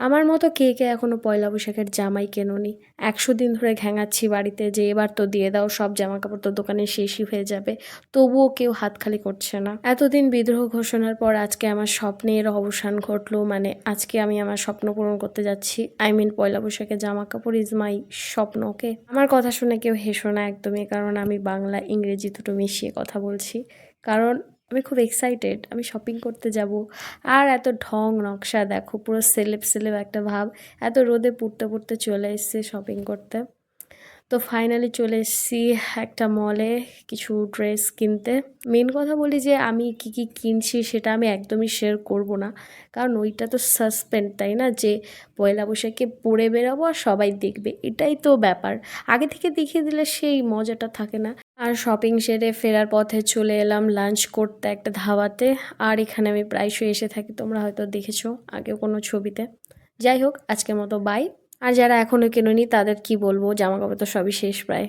আমার মতো কে কে এখনও পয়লা বৈশাখের জামাই কেনোনি? ১০০ দিন ধরে ঘ্যাঙাচ্ছি বাড়িতে যে এবার তো দিয়ে দাও, সব জামাকাপড় তো দোকানে শেষই হয়ে যাবে, তবুও কেউ হাত খালি করছে না। এতদিন বিদ্রোহ ঘোষণার পর আজকে আমার স্বপ্নের অবসান ঘটলো। মানে আজকে আমি আমার স্বপ্ন পূরণ করতে যাচ্ছি। পয়লা বৈশাখে জামাকাপড় ইজ মাই স্বপ্ন। ওকে, আমার কথা শুনে কেউ হেসো না একদমই, কারণ আমি বাংলা ইংরেজি দুটো মিশিয়ে কথা বলছি। কারণ আমি খুব এক্সাইটেড, আমি শপিং করতে যাব। আর এত ঢং নকশা দেখো, পুরো সেলেব সেলেব একটা ভাব। এত রোদে পুড়তে পুড়তে চলে এসেছি শপিং করতে। তো ফাইনালি চলে এসেছি একটা মলে কিছু ড্রেস কিনতে। মেন কথা বলি যে আমি কি কি কিনছি সেটা আমি একদমই শেয়ার করব না, কারণ ওইটা তো সাসপেন্ড, তাই না? যে পয়লা বৈশাখে পরে বেরোবো আর সবাই দেখবে, এটাই তো ব্যাপার। আগে থেকে দেখিয়ে দিলে সেই মজাটা থাকে না। আর শপিং সেরে ফেরার পথে চলে এলাম লাঞ্চ করতে একটা ধাবাতে। আর এখানে আমি প্রায়শই এসে থাকি, তোমরা হয়তো দেখেছো আগেও কোনো ছবিতে। যাই হোক, আজকের মতো বাই। আর যারা এখনও কেনোনি তাদের কি বলবো, জামাকাপড় তো সবই শেষ প্রায়।